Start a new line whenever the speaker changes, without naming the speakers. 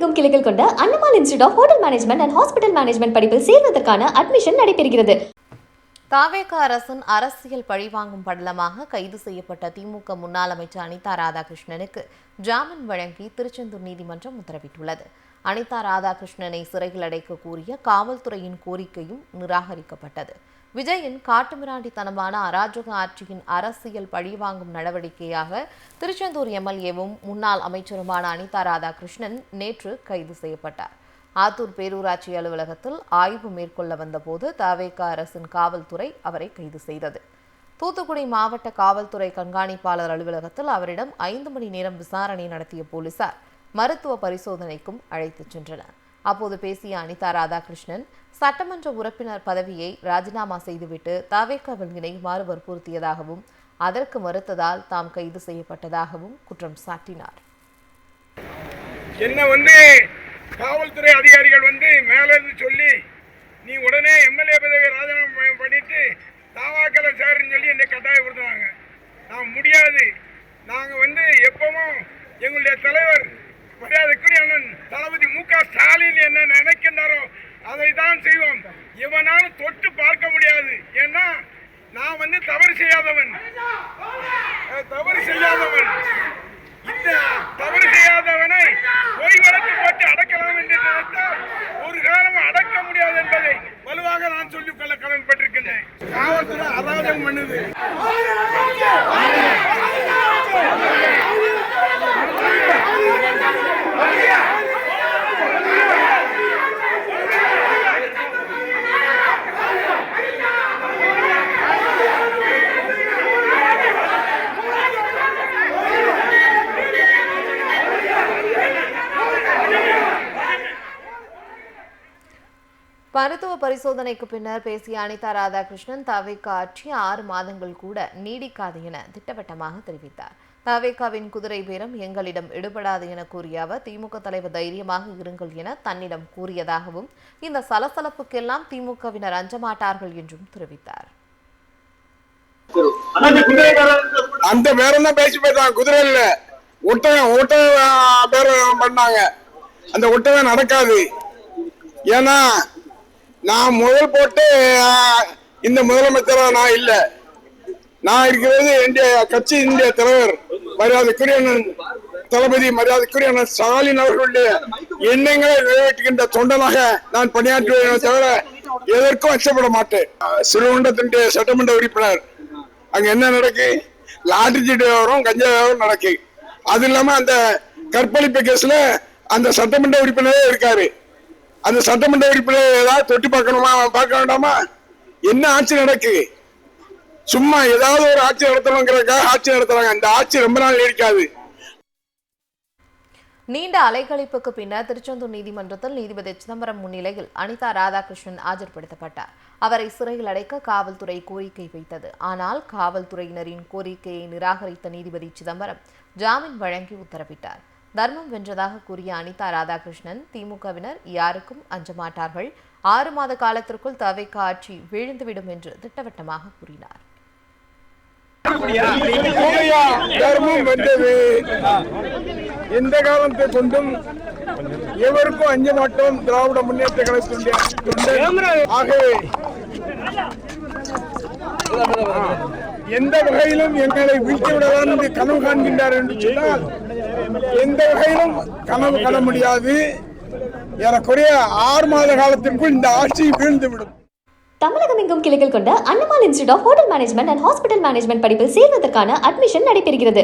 தமிழகமெங்கும் கிளைகள் கொண்ட Annamalai institute of hotel management and hospital management படிப்பில் சேர்வதற்கான அட்மிஷன் நடைபெறுகிறது.
தாவேக அரசின் அரசியல் பழிவாங்கும் படலமாக கைது செய்யப்பட்ட திமுக முன்னாள் அமைச்சர் அனிதா ராதாகிருஷ்ணனுக்கு ஜாமீன் வழங்கி திருச்செந்தூர் நீதிமன்றம் உத்தரவிட்டுள்ளது. அனிதா ராதாகிருஷ்ணனை சிறையில் அடைக்க கூறிய காவல்துறையின் கோரிக்கையும் நிராகரிக்கப்பட்டது. விஜயின் காட்டுமிராண்டித்தனமான அராஜக ஆட்சியின் அரசியல் பழிவாங்கும் நடவடிக்கையாக திருச்செந்தூர் எம்எல்ஏவும் முன்னாள் அமைச்சருமான அனிதா ராதாகிருஷ்ணன் நேற்று கைது செய்யப்பட்டார். ஆத்தூர் பேரூராட்சி அலுவலகத்தில் ஆய்வு மேற்கொள்ள வந்தபோது தாவேக அரசின் காவல்துறை அவரை கைது செய்தது. தூத்துக்குடி மாவட்ட காவல்துறை கண்காணிப்பாளர் அலுவலகத்தில் அவரிடம் 5 மணி நேரம் விசாரணை நடத்திய போலீசார் மருத்துவ பரிசோதனைக்கும் அழைத்துச் சென்றனர். அப்போது பேசிய அனிதா ராதாகிருஷ்ணன் சட்டமன்ற உறுப்பினர் பதவியை ராஜினாமா செய்துவிட்டு தாவேகாவில் இணையுமாறு வற்புறுத்தியதாகவும் அதற்கு மறுத்ததால் தாம் கைது செய்யப்பட்டதாகவும் குற்றம் சாட்டினார்.
காவல்துறை அதிகாரிகள் மேலிருந்து சொல்லி நீ உடனே எம்எல்ஏ பதவியை ராஜினாமா பண்ணிட்டு தாவாக்கல சேருன்னு சொல்லி என்னை கட்டாயப்படுத்துவாங்க. நான் முடியாது. நாங்கள் எப்பவும் எங்களுடைய தலைவர் மரியாதைக்குரிய அண்ணன் தளபதி மு.க. ஸ்டாலின் என்ன நினைக்கின்றாரோ அதை தான் செய்வோம். எவனாலும் தொட்டு பார்க்க முடியாது. ஏன்னா நான் தவறு செய்யாதவன். இந்த தவறு செய்யாதவனை பொய் வழக்கு போட்டு அடக்கலாம் என்று நினைத்தால் ஒரு காலம் அடக்க முடியாது என்பதை வலுவாக நான் சொல்லிக் கொள்ள கடமைப்பட்டிருக்கின்றேன். காவல்துறை அராஜகம் பண்ணுது.
மருத்துவ பரிசோதனைக்கு பின்னர் பேசிய அனிதா ராதாகிருஷ்ணன் தாவேக ஆட்சி 6 மாதங்கள் கூட நீடிக்காது என திட்டவட்டமாக தெரிவித்தார். தாவேகாவின் குதிரை பேரம் எங்களிடம் எடுபடாது என கூறிய அவர் திமுக தலைவர் தைரியமாக இருங்கள் என தன்னிடம் கூறியதாகவும் இந்த சலசலப்புக்கெல்லாம் திமுகவினர் அஞ்சமாட்டார்கள் என்றும் தெரிவித்தார்.
அந்த பேரம் தான் பேசி போயிட்டாங்க. குதிரை இல்ல ஒட்டகம் பேரம் பண்ணாங்க. அந்த ஒட்டகம் நடக்காது. ஏன்னா நான் முதல் போட்டு இந்த முதலமைச்சரா நான் இல்ல. நான் இருக்கிறது என்னுடைய கட்சியினுடைய தலைவர் மரியாதைக்குரிய தளபதி மரியாதைக்குரிய ஸ்டாலின் அவர்களுடைய எண்ணங்களை நிறைவேற்றுகின்ற தொண்டனாக நான் பணியாற்றுவேன் தவிர எதற்கும் அச்சப்பட மாட்டேன். சிறுவண்டத்தினுடைய சட்டமன்ற உறுப்பினர் அங்க என்ன நடக்கு? லாட்டரி சீட்டு வியாபாரம், கஞ்சா வியாபாரம் நடக்கு. அது இல்லாம அந்த கற்பழிப்பு கேஸ்ல அந்த சட்டமன்ற உறுப்பினரே இருக்காரு. அந்த சட்டமன்ற உறுப்பினர் ஏதாவது தொட்டி பார்க்க வேண்டாமா? என்ன ஆட்சி நடக்கு? சும்மா ஏதாவது ஒரு ஆட்சி நடத்தணுங்கிறதுக்காக ஆட்சி நடத்துறாங்க. அந்த ஆட்சி ரொம்ப நாள் நீடிக்காது.
நீண்ட அலைக்கழிப்புக்கு பின்னர் திருச்செந்தூர் நீதிமன்றத்தில் நீதிபதி சிதம்பரம் முன்னிலையில் அனிதா ராதாகிருஷ்ணன் ஆஜர்படுத்தப்பட்டார். அவரை சிறையில் அடைக்க காவல்துறை கோரிக்கை வைத்தது. ஆனால் காவல்துறையினரின் கோரிக்கையை நிராகரித்த நீதிபதி சிதம்பரம் ஜாமீன் வழங்கி உத்தரவிட்டார். தர்மம் வென்றதாக கூறிய அனிதா ராதாகிருஷ்ணன் திமுகவினர் யாருக்கும் அஞ்சமாட்டார்கள். 6 மாத காலத்திற்குள் தாவேக ஆட்சி வீழ்ந்துவிடும் என்று திட்டவட்டமாக கூறினார்.
தர்மம் வென்றது. எந்த காலத்தை கொண்டும் எவருக்கும் அஞ்ச மாட்டோம். திராவிட முன்னேற்ற கழகத்தினுடைய ஆகவே எந்த வகையிலும் எங்களை வீழ்த்திவிடலாம் என்று கனவு காண்கின்றார் என்று சொன்னால் எந்த வகையிலும் கனவு காண முடியாது. ஏறக்குறைய 6 மாத காலத்திற்குள் இந்த ஆட்சி வீழ்ந்துவிடும்.
தமிழகமெங்கும் கிளைகள் கொண்ட Annamalai institute of hotel management and hospital management படிப்பில் சேர்வதற்கான அட்மிஷன் நடைபெறுகிறது.